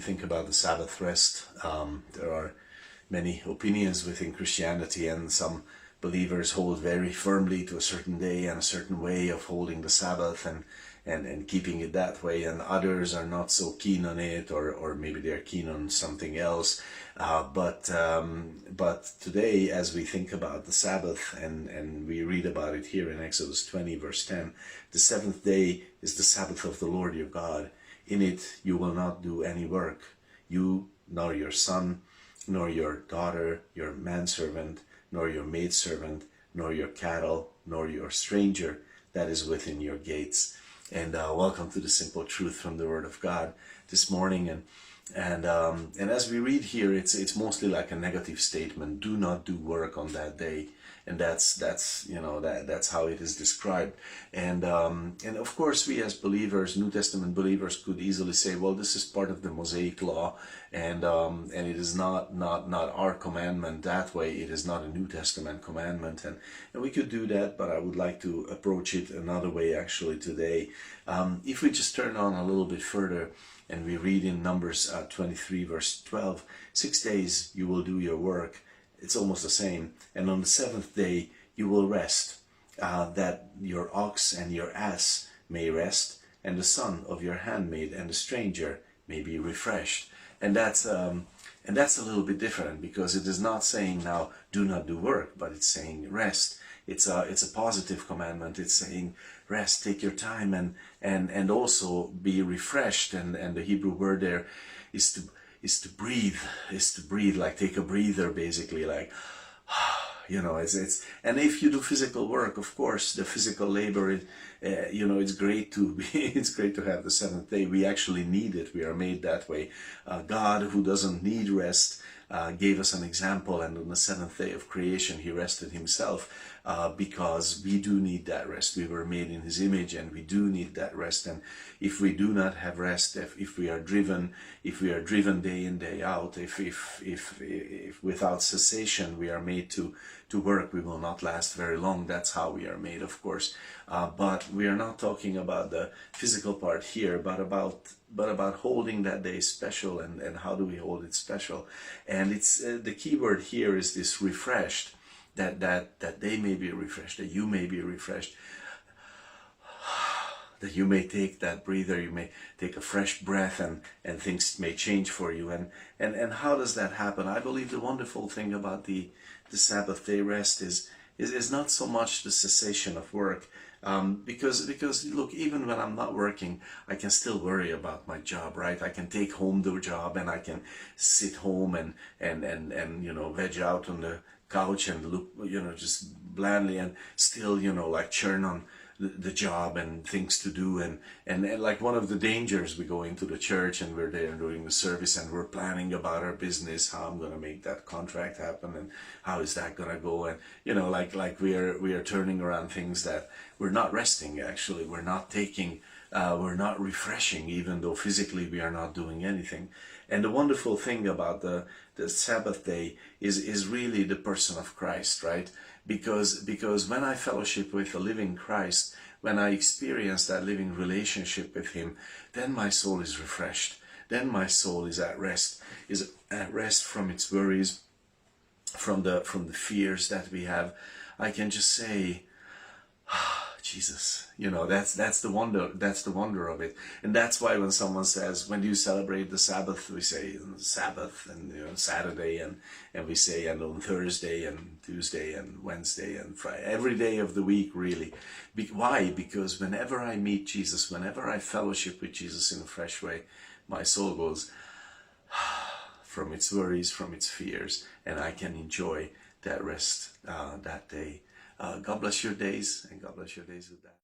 think about the Sabbath rest, there are many opinions within Christianity, and some believers hold very firmly to a certain day and a certain way of holding the Sabbath and keeping it that way, and others are not so keen on it, or maybe they're keen on something else. But today, as we think about the Sabbath, and we read about it here in Exodus 20 verse 10, the seventh day is the Sabbath of the Lord your God. In it you will not do any work, you, nor your son, nor your daughter, your manservant, nor your maidservant, nor your cattle, nor your stranger that is within your gates. And welcome to the simple truth from the Word of God this morning. And as we read here, it's mostly like a negative statement. Do not do work on that day, and that's how it is described. And of course, we as believers, New Testament believers, could easily say, well, this is part of the Mosaic law, and it is not our commandment that way. It is not a New Testament commandment, and we could do that. But I would like to approach it another way actually today. If we just turn on a little bit further, and we read in Numbers 23 verse 12, 6 days you will do your work. It's almost the same. And on the seventh day you will rest, that your ox and your ass may rest, and the son of your handmaid and the stranger may be refreshed. And that's a little bit different, because it is not saying now do not do work, but it's saying rest. It's a positive commandment. It's saying rest, take your time, and also be refreshed. And the Hebrew word there is to breathe, like take a breather, basically, like it's and if you do physical work, of course, the physical labor, it's great to be, it's great to have the seventh day. We actually need it. We are made that way. God, who doesn't need rest, gave us an example, and on the seventh day of creation he rested himself, because we do need that rest. We were made in his image, and we do need that rest. And if we do not have rest, if we are driven day in, day out, if without cessation we are made to work, we will not last very long. That's how we are made, of course. But we are not talking about the physical part here, but about holding that day special, and how do we hold it special. And it's the key word here is this refreshed, that they may be refreshed, that you may be refreshed, that you may take that breather, you may take a fresh breath, and things may change for you. And how does that happen? I believe the wonderful thing about the Sabbath day rest is not so much the cessation of work, because look, even when I'm not working, I can still worry about my job, right? I can take home the job, and I can sit home and veg out on the couch and look, just blandly, and still, like churn on the job and things to do, and like one of the dangers, we go into the church and we're there doing the service, and we're planning about our business, how I'm going to make that contract happen, and how is that going to go, and like we are turning around things, that we're not resting. Actually, we're not refreshing, even though physically we are not doing anything. And the wonderful thing about the Sabbath day is really the person of Christ, right? Because when I fellowship with the living Christ, when I experience that living relationship with him, then my soul is refreshed. Then my soul is at rest from its worries, from the fears that we have. I can just say, Jesus, that's the wonder of it. And that's why when someone says, when do you celebrate the Sabbath, we say Sabbath, and Saturday, and we say, and on Thursday and Tuesday and Wednesday and Friday, every day of the week, really. Why? Because whenever I meet Jesus, whenever I fellowship with Jesus in a fresh way, my soul goes from its worries, from its fears, and I can enjoy that rest that day. God bless your days, and God bless your days with that.